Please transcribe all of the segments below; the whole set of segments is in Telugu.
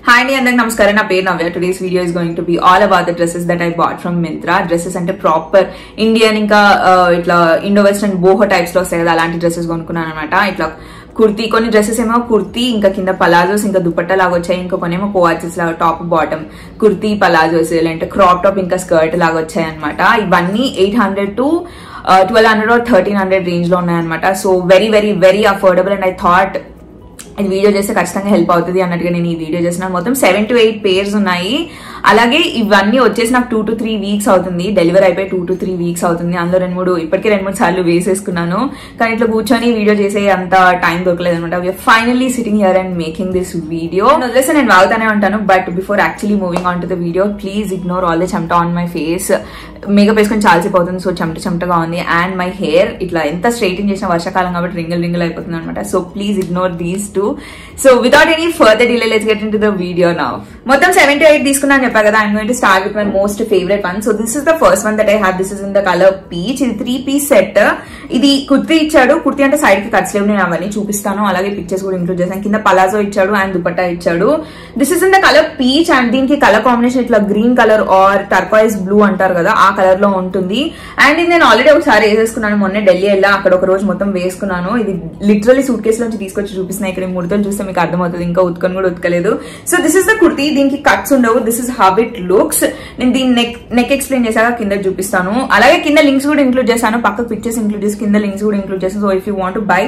Hi Andy, అందరికి నమస్కారం. నా పేరు నవ్య. Today's video is going to be all about the dresses that I bought from Myntra. Dresses అంటే ప్రాపర్ ఇండియన్ ఇంకా ఇట్లా ఇండో వెస్టర్న్ బోహో టైప్స్ లో వస్తాయి కదా, అలాంటి డ్రెస్సెస్ కొనుక్కున్నాను అనమాట. ఇట్లా కుర్తీ, కొన్ని డ్రెస్సెస్ ఏమో కుర్తీ ఇంకా కింద పలాజోస్ ఇంకా దుపట్టా లాగా వచ్చాయి, ఇంకా కొన్ని ఏమో కోఆర్చెస్ లాగా టాప్ బాటమ్ కుర్తీ పలాజోస్, లేదంటే క్రాప్ టాప్ ఇంకా స్కర్ట్ లాగా వచ్చాయి అనమాట. ఇవన్నీ 800 to 1200 or 1300 రేంజ్ లో ఉన్నాయన్నమాట. So very very very affordable and I thought ఇది వీడియో చేస్తే ఖచ్చితంగా హెల్ప్ అవుతుంది అన్నట్టుగా నేను ఈ వీడియో చేస్తున్నాను. మొత్తం 7 to 8 పేర్స్ ఉన్నాయి. అలాగే ఇవన్నీ వచ్చేసి నాకు 2 to 3 వీక్స్ అవుతుంది, డెలివరీ అయిపోయి 2 to 3 వీక్స్ అవుతుంది. అందులో ఇప్పటికే 2-3 సార్లు వేసేసుకున్నాను, కానీ ఇట్లా కూర్చొని వీడియో చేసే అంత టైం దొరకలేదు అనమాట. We're finally sitting here and making this video. వదిలేస్తే నేను వాగుతానే ఉంటాను, but before actually moving on to the video, please ignore all the చెమట ఆన్ మై ఫేస్. మేకప్ వేసుకొని చాలాసేపు అవుతుంది, సో చెమటగా ఉంది. అండ్ మై హెయిర్ ఇట్లా ఎంత స్ట్రైటింగ్ చేసిన వర్షాకాలం కాబట్టి రింగిల్ అయిపోతుంది అనమాట. So please ignore these two. So without any further delay let's get in to the video now. మొత్తం 7 to 8 తీసుకున్నాను చెప్పా కదా. I'm going to start with my most favourite one. So this is the first one that I have. This is in the colour peach. ఇది 3-piece సెట్. ఇది కుర్తీ ఇచ్చాడు. కుర్తీ అంటే సైడ్ కి కట్స్ లేవు, నేను అవన్నీ చూపిస్తాను. అలాగే పిక్చర్స్ కూడా ఇంక్లూడ్ చేశాను. కింద పలాజో ఇచ్చాడు అండ్ దుపట్టా ఇచ్చాడు. This is in the colour peach and దీనికి కలర్ కాంబినేషన్ ఇట్లా green colour or turquoise blue అంటారు కదా, ఆ కలర్ లో ఉంటుంది. అండ్ ఇది నేను ఆల్రెడీ ఒకసారి వేసేసుకున్నాను, మొన్న ఢిల్లీ వెళ్ళా, అక్కడ ఒక రోజు మొత్తం వేసుకున్నాను. ఇది లిటరలీ సూట్ కేసు నుంచి తీసుకొచ్చి చూపిస్తున్నాయి. ఇక్కడ ముడతలు చూస్తే మీకు అర్థమవుతుంది, ఇంకా ఉత్కొని కూడా ఉతకలేదు. So this is the kurti. దీనికి కట్స్ ఉండవు. This is how it looks. నేను దీని నెక్ ఎక్స్ప్లెయిన్ చేశాక కింద చూపిస్తాను. అలాగే కింద లింక్స్ కూడా ఇంక్లూడ్ చేశాను, పక్క పిక్చర్స్ ఇంక్లూడ్ చేసి కింద లింక్స్ కూడా ఇంక్లూడ్ చేశాను. So if you want to buy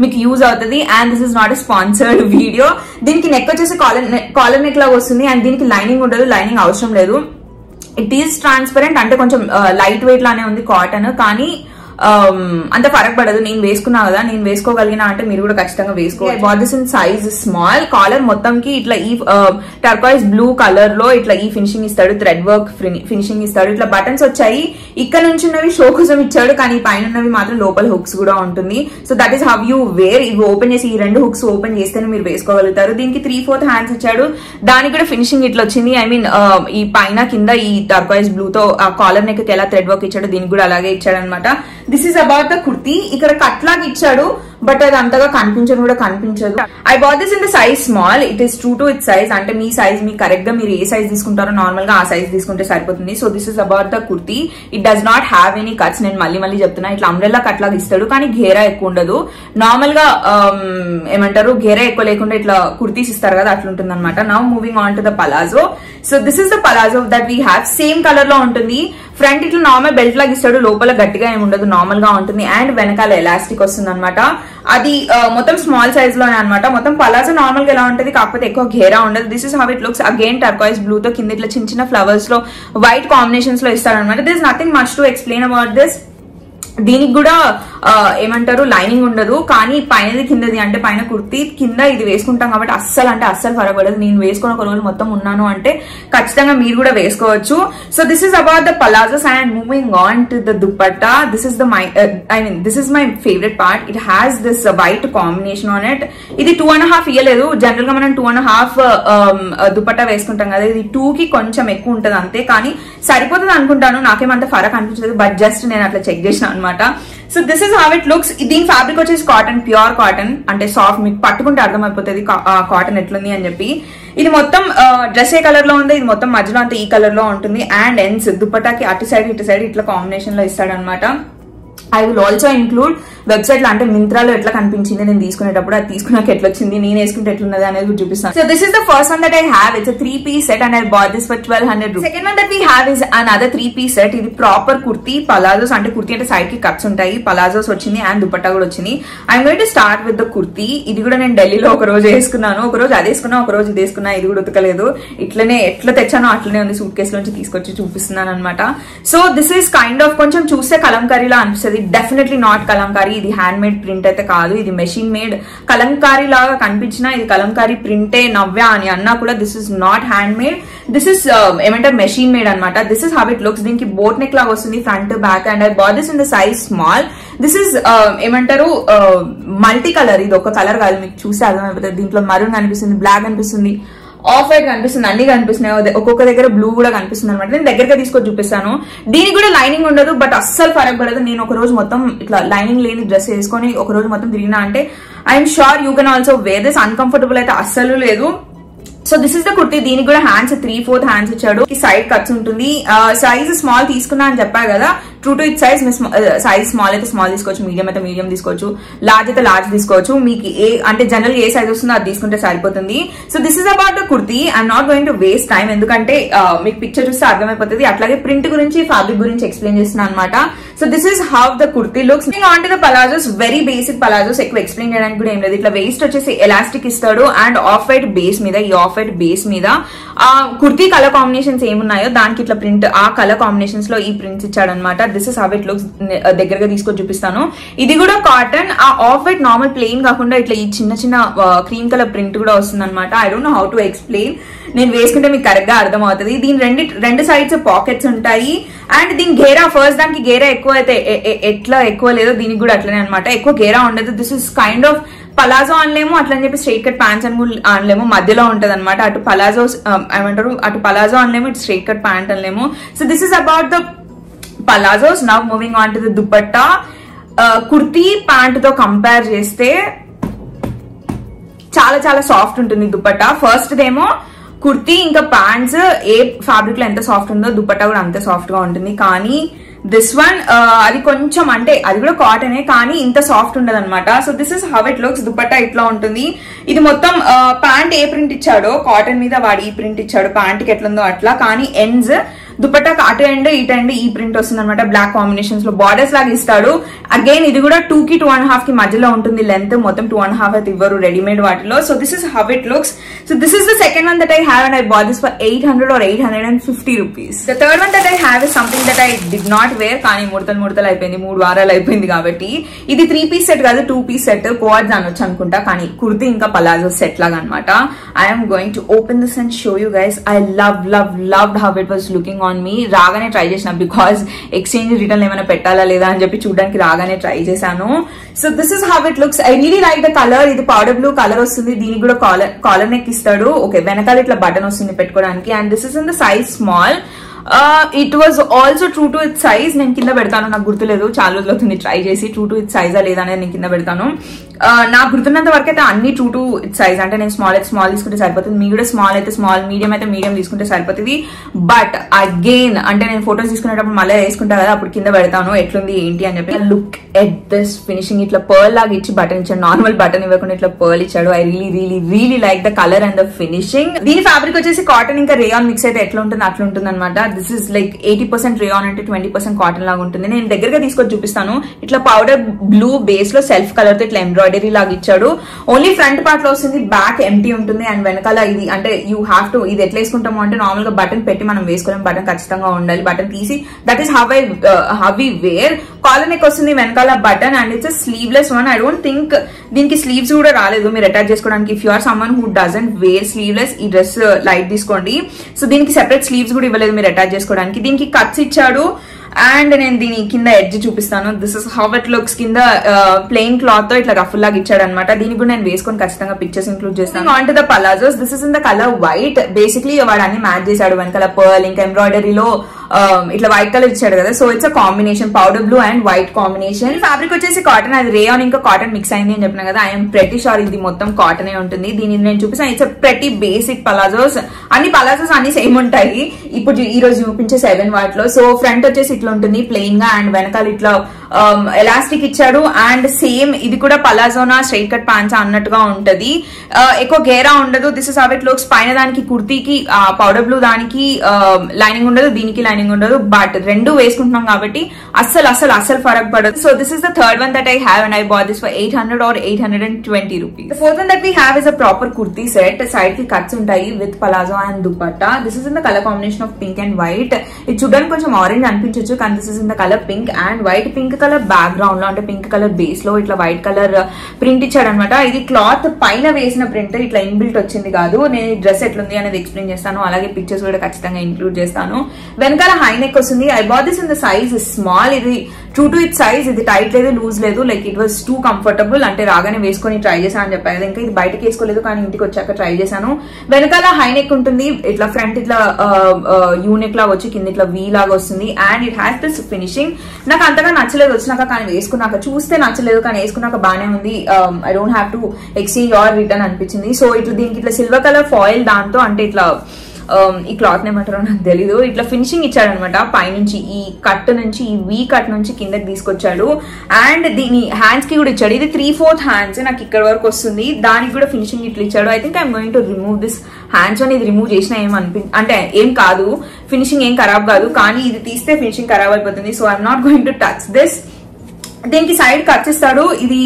మీకు యూజ్ అవుతుంది. And this is not a sponsored video. దీనికి నెక్ వచ్చేసి కాలర్ నెక్ లాగా వస్తుంది అండ్ దీనికి లైనింగ్ ఉండదు, లైనింగ్ అవసరం లేదు. ఇట్ ఈస్ ట్రాన్స్పరెంట్, అంటే కొంచెం లైట్ వెయిట్ లానే ఉంది కాటన్, కానీ అంత ఫరక్ పడదు. నేను వేసుకున్నా కదా, నేను వేసుకోగలిగినా అంటే మీరు కూడా ఖచ్చితంగా వేసుకోవాలి. Bought this in size small. Collar మొత్తంకి ఇట్లా ఈ టర్కాయిస్ బ్లూ కలర్ లో ఇట్లా ఈ ఫినిషింగ్ ఇస్తాడు, థ్రెడ్ వర్క్ ఫినిషింగ్ ఇస్తాడు. ఇట్లా బటన్స్ వచ్చాయి. ఇక్కడ నుంచి ఉన్నవి షో కోసం ఇచ్చాడు, కానీ పైన ఉన్నవి మాత్రం లోపల హుక్స్ కూడా ఉంటుంది. So that is how you wear. ఇవి ఓపెన్ చేసి ఈ 2 హుక్స్ ఓపెన్ చేస్తేనే మీరు వేసుకోగలుగుతారు. దీనికి 3/4 హ్యాండ్స్ ఇచ్చాడు. దానికి కూడా ఫినిషింగ్ ఇట్లా వచ్చింది. ఐ మీన్ ఈ పైన కింద ఈ టర్కాయిస్ బ్లూ తో కాలర్ నెక్ ఎలా థ్రెడ్ వర్క్ ఇచ్చాడు, దీనికి కూడా అలాగే ఇచ్చాడు అనమాట. This is about the kurti. ఇక్కడ కట్ లాగా ఇచ్చాడు, బట్ అది అంతగా కనిపించదు. I bought this in the size small. It is true to it size. అంటే మీ సైజ్ మీ కరెక్ట్ గా మీరు ఏ సైజ్ తీసుకుంటారో నార్మల్ గా ఆ సైజ్ తీసుకుంటే సరిపోతుంది. So this is about the kurti. It does not have any cuts. నేను మళ్ళీ చెప్తున్నా, ఇట్లా అంబ్రెల్లా కట్ లాగా ఇస్తాడు, కానీ ఘేరా ఎక్కువ ఉండదు. నార్మల్ గా ఏమంటారు, ఘేరా ఎక్కువ లేకుండా ఇట్లా కుర్తీస్ ఇస్తారు కదా, అట్లుంటుంది అనమాట. Now moving on to the palazzo. So this is the palazzo that we have. Same colour లో ఉంటుంది. ఫ్రంట్ ఇట్లా నార్మల్ బెల్ట్ లాగా ఇస్తాడు, లోపల గట్టిగా ఏమి ఉండదు, నార్మల్ గా ఉంటుంది. అండ్ వెనకాల ఎలాస్టిక్ వస్తుంది అనమాట. అది మొత్తం స్మాల్ సైజ్ లోనే అనమాట. మొత్తం పలాజో నార్మల్ గా ఎలా ఉంటుంది, కాకపోతే ఎక్కువ ఘేరా ఉండదు. This is how it looks. Again turquoise blue తో కింద ఇట్లా చిన్న ఫ్లవర్స్ లో వైట్ కాంబినేషన్స్ లో ఇస్తాడు అనమాట. This nothing much to explain about this. దీనికి కూడా ఏమంటారు, లైనింగ్ ఉండదు, కానీ పైనది కిందది, అంటే పైన కుర్తీ కింద ఇది వేసుకుంటాం కాబట్టి అస్సలు ఫరకపడదు. నేను వేసుకుని ఒక రోజు మొత్తం ఉన్నాను అంటే ఖచ్చితంగా మీరు కూడా వేసుకోవచ్చు. So this is about the palazzos. And moving on to the dupatta. This is this is my favourite part. It has this white combination on it. ఇది 2.5 ఇయ్యలేదు. జనరల్ గా మనం 2.5 దుపట్టా వేసుకుంటాం కదా, ఇది 2 కి కొంచెం ఎక్కువ ఉంటుంది అంతే, కానీ సరిపోతుంది అనుకుంటాను. నాకేమంత ఫరక్ అనిపించలేదు, బట్ జస్ట్ నేను అట్లా చెక్ చేసిన అనమాట. So this is how it looks. దీని ఫ్యాబ్రిక్ వచ్చేసి కాటన్, ప్యూర్ కాటన్, అంటే సాఫ్ట్. మీకు పట్టుకుంటే అర్థమైపోతుంది కాటన్ ఎట్లుంది అని చెప్పి. ఇది మొత్తం డ్రెస్ ఏ కలర్ లో ఉంది, ఇది మొత్తం మధ్యలో అంతా ఈ కలర్ లో ఉంటుంది. అండ్ ఎన్స్ దుపట్టాకి అటు సైడ్ ఇటు సైడ్ ఇట్లా కాంబినేషన్ లో ఇస్తాడు అనమాట. I will also include website లో, అంటే మింత్రాలో ఎట్లా కనిపించింది నేను తీసుకునేటప్పుడు, అది తీసుకున్నాక ఎట్లా వచ్చింది, నేను వేసుకుంటే ఎట్లున్నది అనేది చూపిస్తాను. So this is the first one that I have. It's 3-piece set and I bought this for 1200 rupees. Second one that we have is another 3-piece set. ఇది ప్రాపర్ కుర్తీ పలాజోస్, అంటే కుర్తీ అంటే సైడ్ కి కట్స్ ఉంటాయి, పలాజోస్ వచ్చింది అండ్ దుపట్టా కూడా వచ్చింది. I'm going to start with the kurti. ఇది కూడా నేను ఢిల్లీలో ఒక రోజు వేసుకున్నాను, ఒక రోజు అది వేసుకున్నా, ఒక రోజు ఇది వేసుకున్నా. ఇది కూడా ఉతకలేదు, ఇట్లనే ఎట్లా తెచ్చానో అట్లనే ఉంది, సూట్ కేసు నుంచి తీసుకొచ్చి చూపిస్తున్నాను అనమాట. So this is kind of కొంచెం చూస్తే కలంకారీలా అనిపిస్తుంది. Definitely not Kalamkari. ఇది హ్యాండ్ మేడ్ ప్రింట్ అయితే కాదు, ఇది మెషిన్ మేడ్. కలంకారీ లాగా కనిపించినా ఇది కలంకారీ ప్రింటే నవ్య అని అన్నా కూడా this is not hand made. This is ఏమంటారు, మెషిన్ మేడ్ అనమాట. This is how it looks. దీనికి బోట్ నెక్ లాగా వస్తుంది front back. And I bought this in the size small. This is ఏమంటారు, మల్టీ కలర్. ఇది ఒక కలర్ కాదు, మీకు చూస్తే అర్థమైపోతుంది. దీంట్లో మరూన్ కనిపిస్తుంది, బ్లాక్ కనిపిస్తుంది, ఆఫ్ వైట్ కనిపిస్తుంది, అన్ని కనిపిస్తున్నాయి. ఒక్కొక్క దగ్గర బ్లూ కూడా కనిపిస్తుంది అనమాట. నేను దగ్గరగా తీసుకొని చూపిస్తాను. దీనికి కూడా లైనింగ్ ఉండదు, బట్ అస్సలు ఫరక్ పడదు. నేను ఒక రోజు మొత్తం ఇట్లా లైనింగ్ లేని డ్రెస్ వేసుకొని ఒక రోజు మొత్తం తిరిగినా అంటే I'm sure you can also wear this. Uncomfortable అయితే అస్సలు లేదు. So this is the kurti. దీనికి కూడా హ్యాండ్స్ 3/4 హ్యాండ్స్ ఇచ్చాడు. సైడ్ కట్స్ ఉంటుంది. సైజ్ స్మాల్ తీసుకున్నా అని చెప్పా కదా, true to it size. Size small అయితే స్మాల్ తీసుకోవచ్చు, మీడియం అయితే మీడియం తీసుకోవచ్చు, లార్జ్ అయితే లార్జ్ తీసుకోవచ్చు. మీకు అంటే జనరల్ ఏ సైజ్ వస్తుందో అది తీసుకుంటే సరిపోతుంది. So this is about the kurti. I'm not going to waste time, ఎందుకంటే మీకు పిక్చర్ చూస్తే అర్థమైపోతుంది. అట్లాగే ప్రింట్ గురించి, ఫ్యాబ్రిక్ గురించి ఎక్స్ప్లెయిన్ చేస్తున్నాను అనమాట. So this is how the kurti looks. On to the palazzos, very basic palazzos, ఎక్కువ ఎక్స్ప్లెయిన్ చేయడానికి కూడా ఏం లేదు. ఇట్లా వేస్ట్ వచ్చేసి ఎలాస్టిక్ ఇస్తాడు అండ్ ఆఫ్ వైట్ బేస్ మీద, ఈ ఆఫ్ వైట్ బేస్ మీద కుర్తీ కలర్ కాంబినేషన్స్ ఏమున్నాయో దానికి ఇట్లా ప్రింట్, ఆ కలర్ కాంబినేషన్స్ లో ఈ ప్రింట్స్ ఇచ్చాడు అనమాట. This is how it looks. దగ్గరగా తీసుకొని చూపిస్తాను. ఇది కూడా కాటన్. ఆ ఆఫ్ వైట్ నార్మల్ ప్లెయిన్ కాకుండా ఇట్లా ఈ చిన్న చిన్న క్రీమ్ కలర్ ప్రింట్ కూడా వస్తుంది అనమాట. I don't know how to explain. నేను వేసుకుంటే మీకు కరెక్ట్ గా అర్థం అవుతుంది. దీని రెండు సైడ్స్ పాకెట్స్ ఉంటాయి అండ్ దీని గేరా, ఫస్ట్ దానికి గేరా ఎక్కువ అయితే ఎట్లా ఎక్కువ లేదో దీనికి కూడా అట్లనే అనమాట, ఎక్కువ గేరా ఉండదు. This is kind of palazzo అనలేము, అట్లని చెప్పి స్ట్రైట్ కట్ ప్యాంట్స్ అని కూడా అనలేము, మధ్యలో ఉంటది అనమాట. అటు పలాజో ఏమంటారు, అటు పలాజో అనలేము, ఇటు స్ట్రైట్ కట్ ప్యాంట్ అనలేము. So this is about the palazzos. Now moving on to the dupatta. Kurti pant తో కంపేర్ చేస్తే చాలా చాలా సాఫ్ట్ ఉంటుంది దుపట్టా. ఫస్ట్ దేమో కుర్తీ ఇంకా ప్యాంట్స్ ఏ ఫ్యాబ్రిక్ లో ఎంత సాఫ్ట్ ఉందో దుపట్టా కూడా అంతే సాఫ్ట్ గా ఉంటుంది. కానీ దిస్ వన్ అది కొంచెం, అంటే అది కూడా కాటనే కానీ ఇంత సాఫ్ట్ ఉండదు అనమాట. So this is how it looks. Dupatta ఇట్లా ఉంటుంది. ఇది మొత్తం ప్యాంట్ ఏ ప్రింట్ ఇచ్చాడో కాటన్ మీద వాడు ఈ ప్రింట్ ఇచ్చాడు, ప్యాంట్ కి ఎట్లుందో అట్లా. కానీ ఎండ్స్ దుపట్టాకు అటు ఎండ్ ఇటు ఎండ్ ఈ ప్రింట్ వస్తుంది అనమాట. బ్లాక్ కాంబినేషన్స్ లో బార్డర్స్ లాగా ఇస్తాడు. అగైన్ ఇది కూడా 2 కి 2.5 కి మధ్యలో ఉంటుంది లెంత్. మొత్తం 2.5 అయితే ఇవ్వరు రెడీమేడ్ వాటిలో. So this is how it looks. So this is the second one that I have and I bought this for 800 or 850 rupees. The third one that I have is something that I did not wear, కానీ ముడతలు అయిపోయింది, 3 వారాలు అయిపోయింది కాబట్టి. ఇది 3 piece సెట్ కాదు, 2 piece సెట్. కోఆర్డ్స్ అనొచ్చు అనుకుంటా, కానీ కుర్తీ ఇంకా పలాజో సెట్ లాగా అనమాట. I'm going to open this and show you guys. I loved how it was looking on me. రాగానే ట్రై చేసిన, బికాస్ ఎక్స్చేంజ్ రిటర్న్ ఏమైనా పెట్టాలా లేదా అని చెప్పి చూడడానికి రాగానే ట్రై చేశాను. So this is how it looks. I really like the colour. ఇది పౌడర్ బ్లూ కలర్ వస్తుంది. దీనికి కూడా కాలర్ నెక్ ఇస్తాడు. ఓకే, వెనకాల ఇట్లా బటన్ వస్తుంది పెట్టుకోవడానికి. And this is in the size small. It was also true to it size. నేను కింద పెడతాను, నాకు గుర్తులేదు, చాలా రోజులు అవుతుంది ట్రై చేసి. ట్రూ టు ఇట్ సైజా లేదా అనేది నేను కింద పెడతాను. నాకు గుర్తున్నంత వరకు అయితే అన్ని ట్రూ టు ఇట్ సైజ్. అంటే నేను స్మాల్ అయితే స్మాల్ తీసుకుంటే సరిపోతుంది, మీ కూడా స్మాల్ అయితే స్మాల్, మీడియం అయితే మీడియం తీసుకుంటే సరిపోతుంది. బట్ అగైన్ అంటే నేను ఫొటోస్ తీసుకునేటప్పుడు మళ్ళీ వేసుకుంటా కదా, అప్పుడు కింద పెడతాను ఎట్లుంది ఏంటి అని చెప్పి. Look at this finishing. ఇట్లా పర్ల్ లాగా ఇచ్చి బటన్ ఇచ్చాడు, నార్మల్ బటన్ ఇవ్వకుండా ఇట్లా పర్ల్ ఇచ్చాడు. I really like the colour and the finishing. దీని ఫ్యాబ్రిక్ వచ్చేసి కాటన్ ఇంకా రేయాన్ మిక్స్ అయితే ఎట్లా ఉంటుంది అట్లా ఉంటుంది అనమాట. దిస్ ఇస్ లైక్ 80% రేయాన్ అంటే 20% కాటన్ లాగా ఉంటుంది. నేను దగ్గరగా తీసుకొని చూపిస్తాను. ఇట్లా పౌడర్ బ్లూ బేస్ లో సెల్ఫ్ కలర్ తో ఇట్లా ఎంబ్రాయిడరీ లాగా ఇచ్చాడు. ఓన్లీ ఫ్రంట్ పార్ట్ లో వస్తుంది, బ్యాక్ ఎంటీ ఉంటుంది. అండ్ వెనకాల ఇది అంటే యూ హ్యావ్ టు, ఇది ఎట్లా వేసుకుంటాము అంటే నార్మల్ గా బటన్ పెట్టి మనం వేసుకోలేం, బటన్ ఖచ్చితంగా ఉండాలి. బటన్ తీసి that is how we wear. Collar neck వస్తుంది, వెనకాల button. And it's sleeveless one. I don't think దీనికి స్లీవ్స్ కూడా రాలేదు మీరు అటాచ్ చేసుకోవడానికి. If you are someone who doesn't wear sleeveless, ఈ డ్రెస్ లైట్ తీసుకోండి. సో దీనికి సెపరేట్ స్లీవ్స్ కూడా ఇవ్వలేదు మీరు అటాచ్ చేసుకోవడానికి. దీనికి కట్స్ ఇచ్చాడు. అండ్ నేను దీని కింద ఎడ్జ్ చూపిస్తాను. This is how it looks. కింద ప్లెయిన్ క్లాత్ తో ఇట్లా రఫ్ లాగా ఇచ్చాడు అనమాట. దీనికి కూడా నేను వేసుకొని ఖచ్చితంగా పిక్చర్స్ ఇంక్లూడ్ చేస్తాను. On to the palazzos. This is in the colour white. Basically వాడు అన్ని మ్యాచ్ చేశాడు. వెనకాల పర్ల్ ఇంకా ఎంబ్రాయిడరీలో ఇట్లా వైట్ కలర్ ఇచ్చాడు కదా. So it's a combination, powder blue and white combination. Fabric వచ్చేసి కాటన్. అది రేయాన్ ఇంకా కాటన్ మిక్స్ అయింది అని చెప్పిన కదా. ఐఎమ్ ప్రెటీ షూర్ ఇది మొత్తం కాటనే ఉంటుంది. దీన్ని నేను చూపిస్తాను. It's pretty basic palazzos. అన్ని పలాజోస్ అన్ని సేమ్ ఉంటాయి. ఇప్పుడు ఈ రోజు చూపించే 7 వాటిలో. సో ఫ్రంట్ వచ్చేసి ఇట్లా ఉంటుంది ప్లెయిన్ గా. అండ్ వెనకాల ఇట్లా ఎలాస్టిక్ ఇచ్చాడు. అండ్ సేమ్ ఇది కూడా పలాజోనా స్ట్రైట్ కట్ ప్యాంట్స్ అన్నట్టుగా ఉంటది. ఎక్కువ గేరా ఉండదు. This is how it looks. పైన దానికి కుర్తీకి పౌడర్ బ్లూ దానికి లైనింగ్ ఉండదు, దీనికి లైనింగ్ ఉండదు. బట్ రెండు వేసుకుంటున్నాం కాబట్టి అస్సలు ఫరక్ పడదు. So this is the third one that I have and I bought this for 800 or 820 rupees. The fourth one that we have is a proper kurti set. Side ki cuts ఉంటాయి with palazzo and dupatta. This is in the color combination of pink and white. ఇది చూడడానికి కొంచెం ఆరెంజ్ అనిపించవచ్చు, కానీ this is in the colour pink and white. Pink colour background లో అంటే పింక్ కలర్ బేస్ లో ఇట్లా వైట్ కలర్ ప్రింట్ ఇచ్చాడు అనమాట. ఇది క్లాత్ పైన వేసిన ప్రింట్, ఇట్లా ఇన్బిల్ట్ వచ్చింది కాదు. నేను ఈ డ్రెస్ ఎట్లుంది అనేది ఎక్స్ప్లెయిన్ చేస్తాను, అలాగే పిక్చర్స్ కూడా ఖచ్చితంగా ఇంక్లూడ్ చేస్తాను. వెనకాల హై నెక్ వస్తుంది. I bought this in the size small. ఇది ట్రూ టు ఇట్ సైజ్. ఇది టైట్ లేదు, లూజ్ లేదు, like it was two comfortable. అంటే రాగానే వేసుకొని ట్రై చేశాను అని చెప్పాను. ఇంకా ఇది బయటకి వేసుకోలేదు, కానీ ఇంటికి వచ్చాక ట్రై చేశాను. వెనకాల హై నెక్ ఉంటుంది, ఇట్లా ఫ్రంట్ ఇట్లా యూనెక్ లాగా వచ్చి కింద ఇట్లా వీ లాగా వస్తుంది. And it has this finishing. నాకు అంతగా నచ్చలేదు వచ్చినాక, కానీ వేసుకున్నాక చూస్తే నచ్చలేదు, కానీ వేసుకున్నాక బాగానే ఉంది. I don't have to exchange are return అనిపించింది. సో ఇట్లా దీనికి ఇట్లా సిల్వర్ కలర్ ఫాయిల్ దాంతో, అంటే ఇట్లా ఈ క్లాత్ ఏమంటారో నాకు తెలీదు, ఇట్లా ఫినిషింగ్ ఇచ్చాడనమాట. పైనుంచి ఈ కట్ నుంచి, ఈ వీ కట్ నుంచి కిందకి తీసుకొచ్చాడు. అండ్ దీని హ్యాండ్స్ కి కూడా ఇచ్చాడు. ఇది 3/4 హ్యాండ్స్ నాకు ఇక్కడ వరకు వస్తుంది. దానికి కూడా ఫినిషింగ్ ఇట్లా ఇచ్చాడు. I think I'm going to remove this hands అని. ఇది రిమూవ్ చేసినా అంటే ఏం కాదు, ఫినిషింగ్ ఏం ఖరాబ్ కాదు, కానీ ఇది తీస్తే ఫినిషింగ్ ఖరాబ్ అయిపోతుంది. So I'm not going to touch this. దీనికి సైడ్ కట్స్ ఇస్తాడు. ఇది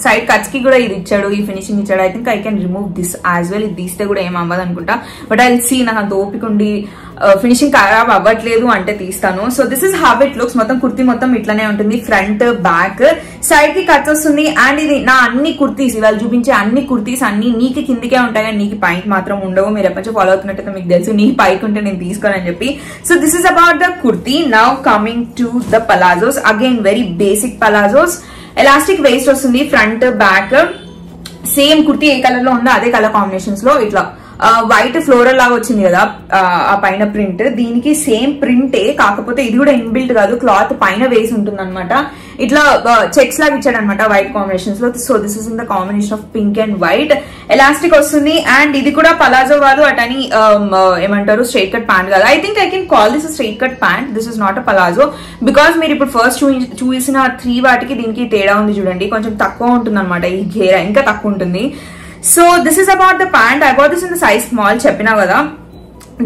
సైడ్ కట్స్ కి కూడా ఇది ఇచ్చాడు, ఈ ఫినిషింగ్ ఇచ్చాడు. I think I can remove this as well. ఇది తీస్తే కూడా ఏం అవ్వదు అనుకుంటా. బట్ ఐ సీ, నాకు అంత ఓపిక ఉండి ఫినిషింగ్ ఖరాబ్ అవ్వట్లేదు అంటే తీస్తాను. So this is how it looks. మొత్తం కుర్తీ మొత్తం ఇట్లానే ఉంటుంది, ఫ్రంట్ బ్యాక్. సైడ్ కి కట్స్ వస్తుంది. అండ్ ఇది నా అన్ని కుర్తీస్, ఇవాళ చూపించే అన్ని కుర్తీస్ అన్ని నీకు కిందికే ఉంటాయి, కానీ నీకు పైకి మాత్రం ఉండవు. మీరు ఎప్పటి ఫాలో అవుతున్నట్టయితే మీకు తెలుసు, నీ పైకి ఉంటే నేను తీసుకోనని చెప్పి. So this is about the kurti. Now coming to the palazzos. Again very basic palazzos. Elastic waste వస్తుంది, ఫ్రంట్ బ్యాక్. సేమ్ కుర్తీ ఏ కలర్ లో ఉందో అదే కలర్ కాంబినేషన్స్ లో ఇట్లా వైట్ ఫ్లోరల్ లాగా వచ్చింది కదా ఆ పైన ప్రింట్. దీనికి సేమ్ ప్రింటే, కాకపోతే ఇది కూడా ఇన్బిల్ట్ కాదు, క్లాత్ పైన వేసి ఉంటుంది అనమాట. ఇట్లా చెక్స్ లాగా ఇచ్చాడు అనమాట వైట్ కాంబినేషన్స్ లో. So this is in the combination of pink and white. Elastic వస్తుంది. అండ్ ఇది కూడా పలాజో కాదు, అటని ఏమంటారు స్ట్రైట్ కట్ ప్యాంట్ కాదు. I think I can call this straight cut pant. This is not a palazzo, because మీరు ఇప్పుడు ఫస్ట్ చూసిన 3 వాటికి దీనికి తేడా ఉంది చూడండి. కొంచెం తక్కువ ఉంటుంది అనమాట, ఈ ఘేరా ఇంకా తక్కువ ఉంటుంది. So this is about the pant. I got this in the size small, చెప్పినా కదా.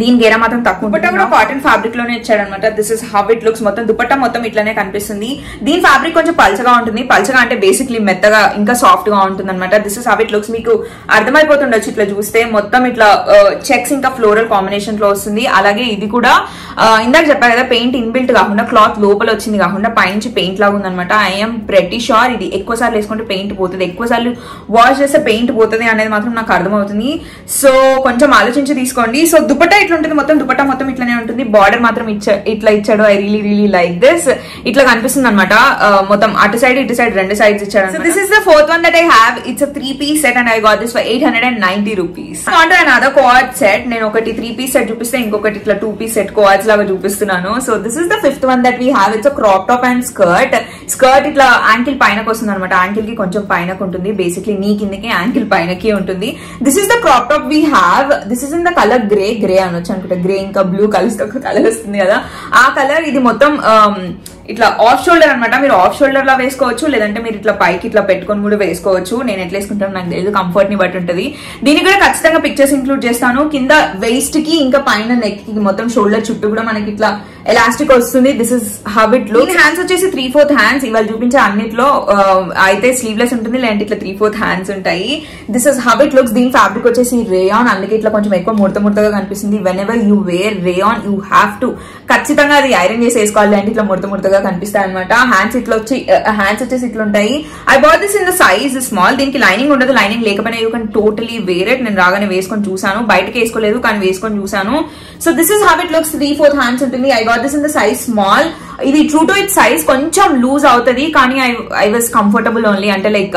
దీని గేరా మాత్రం తక్కువ, దుపట్టా కూడా కాటన్ ఫ్యాబ్రిక్ లోనే ఇచ్చాడు అనమాట. This is how it looks. మొత్తం దుపట్టా మొత్తం ఇట్లానే కనిపిస్తుంది. దీని ఫ్యాబ్రిక్ కొంచెం పల్చగా ఉంటుంది. పల్చగా అంటే బేసిక్లీ మెత్తగా ఇంకా సాఫ్ట్ గా ఉంటుంది అనమాట. This is how it looks. మీకు అర్థమైపోతుండొచ్చు ఇట్లా చూస్తే. మొత్తం ఇట్లా చెక్స్ ఇంకా ఫ్లోరల్ కాంబినేషన్ లో వస్తుంది. అలాగే ఇది కూడా ఇందాక చెప్పా కదా, పెయింట్ ఇన్బిల్ట్ కాకుండా క్లాత్ లోపల వచ్చింది కాకుండా పైనుంచి పెయింట్ లాగా ఉందనమాట. ఐఎమ్ ప్రెటీ షూర్ ఇది ఎక్కువ సార్లు వేసుకుంటే పెయింట్ పోతుంది, ఎక్కువ సార్లు వాష్ చేస్తే పెయింట్ పోతుంది అనేది మాత్రం నాకు అర్థమవుతుంది. సో కొంచెం ఆలోచించి తీసుకోండి. సో దుపట్టా ఇట్లా ఉంటుంది, మొత్తం దుపట్టా మొత్తం ఇట్లానే ఉంటుంది. బార్డర్ మాత్రం ఇట్లా ఇచ్చాడు. I really like this. ఇట్లా కనిపిస్తుంది అనమాట. మొత్తం అటు సైడ్ ఇటు సైడ్ 2 sides ఇచ్చాడు. So this is the 4th one that I have. It's a 3-piece set and I got this for 890 rupees. On to another quad set. నేను ఒకటి 3-piece set చూపిస్తే ఇంకొకటి ఇట్లా 2-piece set quads లాగా చూపిస్తున్నాను. So this is the 5th one that we have. It's a crop top and skirt. Skirt ఇట్లా యాంకిల్ పైనకి వస్తుంది అనమాట. యాంకిల్ కి కొంచెం పైనకు ఉంటుంది. బేసిక్లీ నీ కిందకి యాంకిల్ పైనకి ఉంటుంది. This is the crop top we have. This is in the colour grey అనొచ్చు అనుకుంటా. గ్రే ఇంకా బ్లూ కలిస్తే ఒక కలర్ వస్తుంది కదా, ఆ కలర్. ఇది మొత్తం ఇట్లా ఆఫ్ షోల్డర్ అనమాట. మీరు ఆఫ్ షోల్డర్ లా వేసుకోవచ్చు, లేదంటే మీరు ఇట్లా పైకి ఇట్లా పెట్టుకొని కూడా వేసుకోవచ్చు. నేను ఎట్లా వేసుకుంటాను నాకు తెలియదు, కంఫర్ట్ ని బట్టి ఉంటుంది. దీనికి కూడా ఖచ్చితంగా పిక్చర్స్ ఇంక్లూడ్ చేస్తాను. కింద వెయిస్ట్ కి ఇంకా పైన నెక్ కి మొత్తం షోల్డర్ చుట్టూ కూడా మనకి ఇట్లా ఎలాస్టిక్ వస్తుంది. This is how it looks. Hands వచ్చేసి 3/4 హ్యాండ్స్. ఇవాళ చూపించే అన్నిట్లో అయితే స్లీవ్లెస్ ఉంటుంది, లేదంటే ఇట్లా 3/4 హ్యాండ్స్ ఉంటాయి. This is how it looks. దీని ఫ్యాబ్రిక్ వచ్చేసి రేయాన్, అందుకే ఇట్లా కొంచెం ఎక్కువ ముడతగా కనిపిస్తుంది. Whenever you wear rayon you have to ఖచ్చితంగా అది ఐరన్ చేసి వేసుకోవాలి, అంటే ఇట్లా ముడతగా కనిపిస్తాయి అనమాట. హ్యాండ్స్ వచ్చేసి ఇట్లా ఉంటాయి. I bought this in the size small. దీనికి లైనింగ్ ఉండదు, లైనింగ్ లేకపోయినా you can totally wear it. నేను రాగానే వేసుకొని చూసాను, బయటకి వేసుకోలేదు కానీ వేసుకొని చూసాను. So this is how it looks. 3/4 hands ఉంటుంది. I got this in the size small. ఇది ట్రూ టు ఇట్ సైజ్ కొంచెం లూజ్ అవుతుంది, కానీ ఐ వాజ్ కంఫర్టబుల్ ఓన్లీ. అంటే లైక్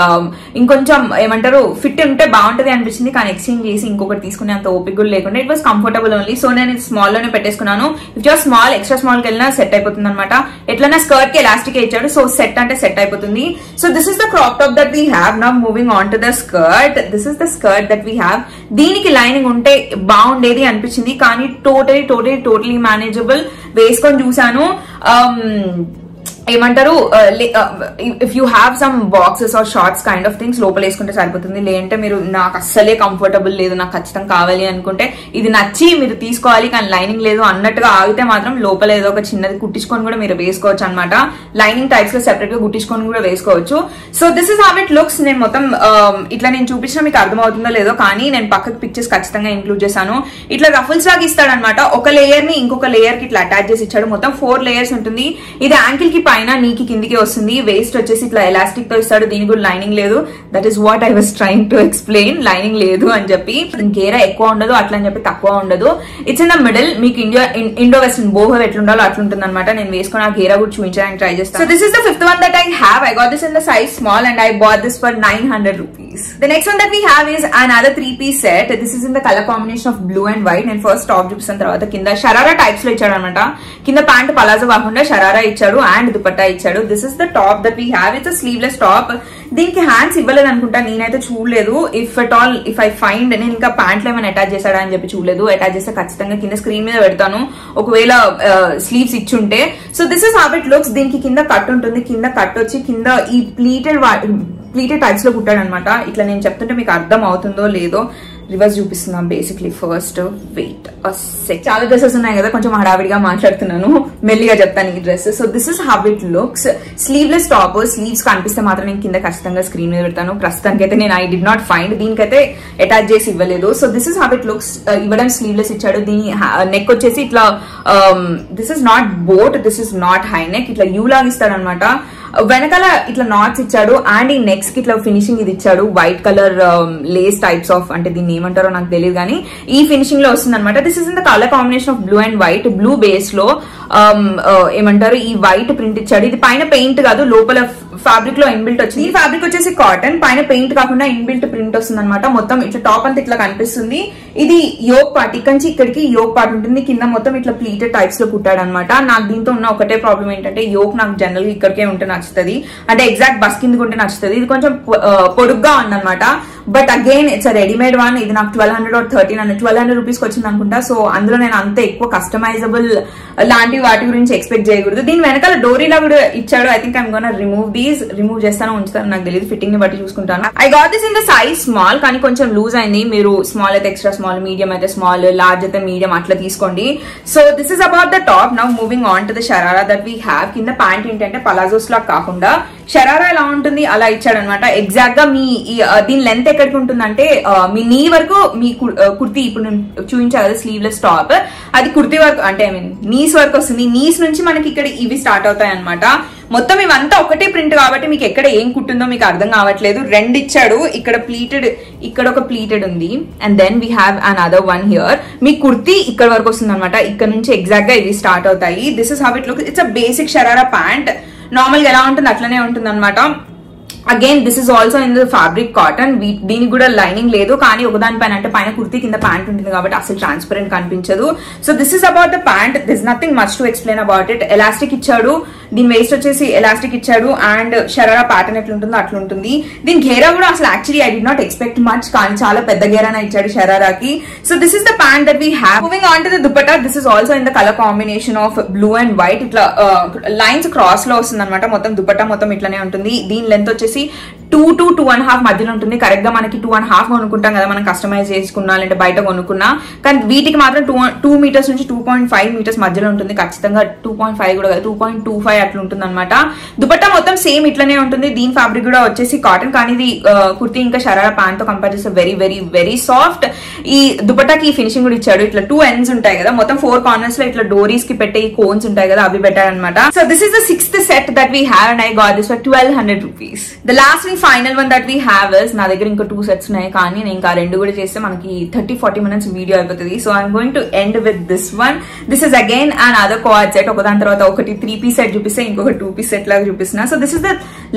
ఇంకొంచెం ఏమంటారు ఫిట్ ఉంటే బాగుంటది అనిపించింది, కానీ ఎక్స్చేంజ్ చేసి ఇంకొకటి తీసుకునే అంత ఓపిక కూడా లేకుండా it was comfortable only. So నేను స్మాల్ లోనే పెట్టేసుకున్నాను. If you're small extra small కి వెళ్ళినా సెట్ అయిపోతుంది అనమాట. ఎట్లన్నా స్కర్ట్ కి ఎలాస్టిక్ ఇచ్చాడు, సో సెట్ అంటే సెట్ అయిపోతుంది. So this is the crop top that we have. Now moving on to the skirt. This is the skirt that we have. దీనికి లైనింగ్ ఉంటే బాగుండేది అనిపించింది, కానీ టోటలీ మేనేజబుల్. వేసుకొని చూసాను. ఏమంటారు if you have some boxes or shorts kind of things లోపల వేసుకుంటే సరిపోతుంది. లేదంటే మీరు నాకు అస్సలే కంఫర్టబుల్ లేదు, నాకు ఖచ్చితంగా కావాలి అనుకుంటే, ఇది నచ్చి మీరు తీసుకోవాలి కానీ లైనింగ్ లేదు అన్నట్టుగా ఆగితే మాత్రం లోపల ఏదో ఒక చిన్నది కుట్టించుకొని కూడా మీరు వేసుకోవచ్చు అనమాట. లైనింగ్ టైప్స్ లో సెపరేట్ గా కుట్టించుకొని కూడా వేసుకోవచ్చు. So this is how it looks. నేను మొత్తం ఇట్లా నేను చూపించినా మీకు అర్థమవుతుందో లేదో, కానీ నేను పక్కకి పిక్చర్స్ ఖచ్చితంగా ఇంక్లూడ్ చేశాను. ఇట్లా రఫుల్స్ లాగా ఇస్తాడనమాట. ఒక లేయర్ ని ఇంకొక లేయర్ కి ఇట్లా అటాచ్ చేసి ఇచ్చాడు. మొత్తం 4 లేయర్స్ ఉంటుంది. ఇది యాంకిల్ కి పైన పైన నీకి కిందికి వస్తుంది. వేస్ట్ వచ్చేసి ఇట్లా ఎలాస్టిక్ తో ఇస్తాడు. దీనికి కూడా లైనింగ్ లేదు. That is what I was trying to explain. Lining లేదు అని చెప్పి. గేరా ఎక్కువ ఉండదు, అట్లా అని చెప్పి తక్కువ ఉండదు. It's in the middle. మీకు ఇండో వెస్టర్న్ బోహో ఎట్లుండాలో అట్లుంటుంది అనమాట. నేను వేసుకుని ఆ గేరా కూడా చూపించడానికి ట్రై చేస్తాను. So this is the fifth one that I have. I got this in the size small and I bought this for 900 rupees. The next one that we have is another 3-piece set. This is in the color combination of blue and white. And first top చూపిస్తాను, తర్వాత కింద షరారా టైప్స్ లో ఇచ్చాడు అనమాట. కింద ప్యాంట్ పలాజో కాకుండా షరారా ఇచ్చాడు అండ్ దుపట్టా ఇచ్చాడు. This is the top that we have. It's sleeveless top. దీనికి హ్యాండ్స్ ఇవ్వలేదు అనుకుంటా, నేనైతే చూడలేదు. If at all if I find, నేను ఇంకా ప్యాంట్ లో ఏమైనా అటాచ్ చేశాడా అని చెప్పి చూడలేదు. అటాచ్ చేస్తే ఖచ్చితంగా కింద స్క్రీన్ మీద పెడతాను ఒకవేళ స్లీవ్స్ ఇచ్చుంటే. So this is how it looks. దీనికి కింద కట్ ఉంటుంది. కింద కట్ వచ్చి కింద ఈ ప్లీటెడ్ టైప్స్ లో కుట్టాడు అనమాట. ఇట్లా నేను చెప్తుంటే మీకు అర్థం అవుతుందో లేదో. రివర్స్ చూపిస్తున్నాం బేసిక్లీ. ఫస్ట్ వెయిట్ చాలా డ్రెస్సెస్ ఉన్నాయి కదా, కొంచెం హడావిడిగా మాట్లాడుతున్నాను, మెల్లిగా చెప్తాను ఈ dress. So this is how it looks. Sleeveless top. Sleeves కనిపిస్తే మాత్రం నేను కింద ఖచ్చితంగా స్క్రీన్ మీద పెడతాను. ప్రస్తుతానికి అయితే నేను ఐ డి నాట్ ఫైండ్, దీనికైతే అటాచ్ చేసి ఇవ్వలేదు. So this is how it looks. ఇవ్వడం స్లీవ్లెస్ ఇచ్చాడు. దీని నెక్ వచ్చేసి ఇట్లా this is not boat, this is not high neck, ఇట్లా యూ లాగా ఇస్తాడు అనమాట. వెనకాల ఇట్లా నాట్స్ ఇచ్చాడు అండ్ ఈ నెక్స్ కి ఇట్లా ఫినిషింగ్ ఇది ఇచ్చాడు. White colour Lay's types of, అంటే దీన్ని ఏమంటారో నాకు తెలియదు కానీ ఈ ఫినిషింగ్ లో వస్తుంది అనమాట. This is in the colour combination of blue and white. Blue base లో ఏమంటారు ఈ వైట్ ప్రింట్ ఇచ్చాడు. ఇది పైన పెయింట్ కాదు, లోపల ఫ్యాబ్రిక్ లో ఇన్బిల్ట్ వచ్చింది. ఈ ఫ్యాబ్రిక్ వచ్చేసి కాటన్, పైన పెయింట్ కాకుండా ఇన్బిల్ట్ ప్రింట్ వస్తుంది అనమాట. మొత్తం ఇట్లా టాప్ అంతా ఇట్లా కనిపిస్తుంది. ఇది యోక్ పార్ట్, ఇక్కడ నుంచి ఇక్కడికి యోక్ పార్ట్ ఉంటుంది. కింద మొత్తం ఇట్లా ప్లీటెడ్ టైప్స్ లో కుట్టాడు అనమాట. నాకు దీంతో ఉన్న ఒకటే ప్రాబ్లం ఏంటంటే యోక్ నాకు జనరల్ గా ఇక్కడికే ఉంటే నచ్చుతుంది, అంటే ఎగ్జాక్ట్ బస్ కిందకి ఉంటే నచ్చుతుంది. ఇది కొంచెం పొడుగ్గా ఉందన్నమాట. But again it's a readymade one. ఇది నాకు 1200 or 1300 రూపీస్కి వచ్చింది అనుకుంటా. సో అందులో నేను అంత ఎక్కువ కస్టమైజబుల్ లాంటి వాటి గురించి ఎక్స్పెక్ట్ చేయకూడదు. దీని వెనకాల డోరీలా కూడా ఇచ్చాడు. I think I'm gonna remove చేస్తాను ఉంచుతాను, నాకు తెలియదు. ఫిట్టింగ్ ని బట్టి చూసుకుంటాను. I got this in the size small, కానీ కొంచెం లూజ్ అయింది. మీరు స్మాల్ అయితే ఎక్స్ట్రా స్మాల్, మీడియం అయితే స్మాల్, లార్జ్ అయితే మీడియం అట్లా తీసుకోండి. So this is about the top. Now moving on to the sharara that we have. కింద ప్యాంట్ ఏంటంటే పలాజోస్ లా కాకుండా షరారా ఎలా ఉంటుంది అలా ఇచ్చాడు అనమాట. ఎగ్జాక్ట్ గా మీ దీని లెంత్ ఎక్కడికి ఉంటుందంటే మీ నీ వరకు మీ కుర్తీ, ఇప్పుడు నేను చూపించాను కదా స్లీవ్లెస్ టాప్, అది కుర్తీ వరకు, అంటే ఐ మీన్ నీస్ వరకు వస్తుంది. నీస్ నుంచి మనకి ఇక్కడ ఇవి స్టార్ట్ అవుతాయి అనమాట. మొత్తం ఇవంతా ఒకటే ప్రింట్ కాబట్టి మీకు ఎక్కడ ఏం కుట్టిందో మీకు అర్థం కావట్లేదు. రెండు ఇచ్చాడు. ఇక్కడ ప్లీటెడ్, ఇక్కడ ఒక ప్లీటెడ్ ఉంది and then we have another one here. మీ కుర్తీ ఇక్కడ వరకు వస్తుంది అనమాట. ఇక్కడ నుంచి ఎగ్జాక్ట్ గా ఇవి స్టార్ట్ అవుతాయి. This is how it looks. It's a basic sharara pant. Normal గా ఎలా ఉంటుంది అట్లనే ఉంటుంది అనమాట. Again this is also in the fabric cotton. దీనికి కూడా లైనింగ్ లేదు, కానీ ఒకదాని పైన అంటే పైన కుర్తీ కింద ప్యాంట్ ఉంటుంది కాబట్టి అసలు ట్రాన్స్పరెంట్ కనిపించదు. So this is about the pant. This nothing much to explain about it. Elastic ఇచ్చాడు, దీని వేస్ట్ వచ్చేసి ఎలాస్టిక్ ఇచ్చాడు అండ్ షరారా ప్యాటర్న్ ఎట్లుంటుందో అట్లుంటుంది. దీని గేరా కూడా అసలు actually I did not expect much, కానీ చాలా పెద్ద గేరానే ఇచ్చాడు షరారాకి. So this is the pant that we have. Moving on to the dupatta. This is also in the colour combination of blue and white. ఇట్లా లైన్స్ క్రాస్ లో వస్తుంది అనమాట. మొత్తం దుపట్టా మొత్తం ఇట్లానే ఉంటుంది. దీని లెంత్ వచ్చేసి 2 to 2.5 మధ్యలో ఉంటుంది. కరెక్ట్ గా మనకి 2.5 కొనుక్కుంటాం కదా మనం కస్టమైజ్ చేసుకున్నా లేదంటే బయట కొనుక్కున్నా, కానీ వీటికి మాత్రం 2 మీటర్స్ నుంచి 2.5 మీటర్స్ మధ్యలో ఉంటుంది. ఖచ్చితంగా 2.5 కూడా కాదు, 2.25 అట్లా ఉంటుంది అనమాట. దుపట్టా మొత్తం సేమ్ ఇట్లనే ఉంటుంది. దీని ఫ్యాబ్రిక్ కూడా వచ్చేసి కాటన్, కానీ ఇది కుర్తీ ఇంకా షరారా ప్యాంట్ తో కంపేర్ చేస్తే వెరీ వెరీ వెరీ సాఫ్ట్. ఈ దుపట్టాకి ఈ ఫినిషింగ్ కూడా ఇచ్చాడు. ఇట్లా 2 ends ఉంటాయి కదా, మొత్తం 4 కార్నర్స్ లో ఇట్లా డోరీస్ కి పెట్టే ఈ కోన్స్ ఉంటాయి కదా, అవి పెట్టాడు అనమాట. So this is the 6th set that we have and I got this for 1200 rupees. The last and final one that we have is, నా దగ్గర ఇంకా 2 sets ఉన్నాయి, కానీ నేను ఇంకా 2 కూడా చేస్తే మనకి 30-40 minutes వీడియో అయిపోతుంది. So I'm going to end with this one. This is again and other quad set. ఒకదాని తర్వాత ఒకటి 3-piece సెట్ చూపిస్తే ఇంకొక 2-piece సెట్ లాగా చూపిస్తున్నా. So this is the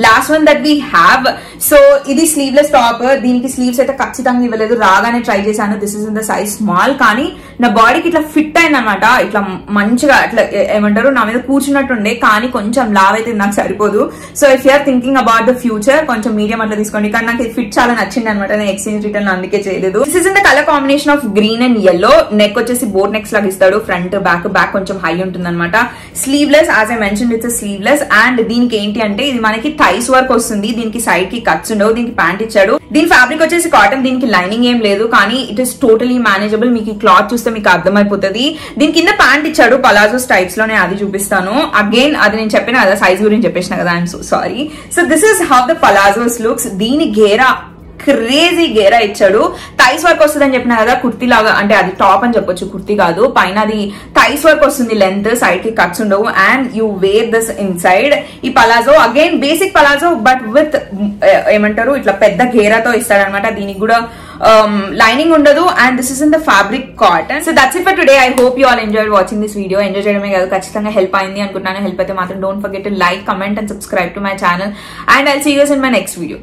last one that we have. So ఇది స్లీవ్లెస్ టాప్. దీనికి స్లీవ్స్ అయితే ఖచ్చితంగా ఇవ్వలేదు, రాగానే ట్రై చేశాను. This is in the size small, కానీ నా బాడీకి ఇట్లా ఫిట్ అయింది అనమాట. ఇట్లా మంచిగా ఇట్లా ఏమంటారు నా మీద కూర్చున్నట్టుండే, కానీ కొంచెం లావ్ అయితే నాకు సరిపోదు. So if you're thinking about the future కొంచెం మీడియం అట్లా తీసుకోండి. కానీ నాకు ఫిట్ చాలా నచ్చింది అనమాట. నేను ఎక్స్చేంజ్ రిటర్న్ అందుకే చేయలేదు. This is in the colour combination of green and yellow. Neck వచ్చేసి బోట్ నెక్స్ లాగా ఇస్తాడు. ఫ్రంట్ బ్యాక్ కొంచెం హై ఉంటుంది అనమాట. Sleeveless, as I mention it's sleeveless. And దీనికి ఏంటి అంటే ఇది మనకి థైస్ వర్క్ వస్తుంది. దీనికి సైడ్ కి కట్స్ ఉండవు. దీనికి ప్యాంట్ ఇచ్చాడు. దీని ఫ్యాబ్రిక్ వచ్చేసి కాటన్. దీనికి లైనింగ్ ఏం లేదు, కానీ ఇట్ ఇస్ టోటలీ మేనేజబుల్. మీకు ఈ క్లాత్ చూస్తే మీకు అర్థమైపోతుంది. దీని కింద ప్యాంట్ ఇచ్చాడు పలాజోస్ టైప్స్ లోనే, అది చూపిస్తాను. అగైన్ అది నేను చెప్పిన కదా సైజ్ గురించి చెప్పేసిన కదా, I'm so sorry. So this is how the palazzos looks. దీని గేరా క్రేజీ గేరా ఇచ్చాడు. థైస్ వర్క్ వస్తుంది అని చెప్పినా కదా, కుర్తీ లాగా, అంటే అది టాప్ అని చెప్పొచ్చు, కుర్తీ కాదు. పైన అది థైస్ వర్క్ వస్తుంది, లెంత్ సైడ్ కి కట్స్ ఉండవు, and you wear this inside. ఈ palazzo again basic palazzo but with ఏమంటారు ఇట్లా పెద్ద గేరాతో ఇస్తాడనమాట. దీనికి కూడా లైనింగ్ ఉండదు, and this is in the fabric cotton. So that's it for today. I hope you all enjoyed watching this video. Enjoy చేయడమే కాదు, ఖచ్చితంగా హెల్ప్ అయింది అనుకుంటున్నాను. హెల్ప్ అయితే మాత్రం don't forget to like, comment and subscribe to my channel, and I'll see you in my next video.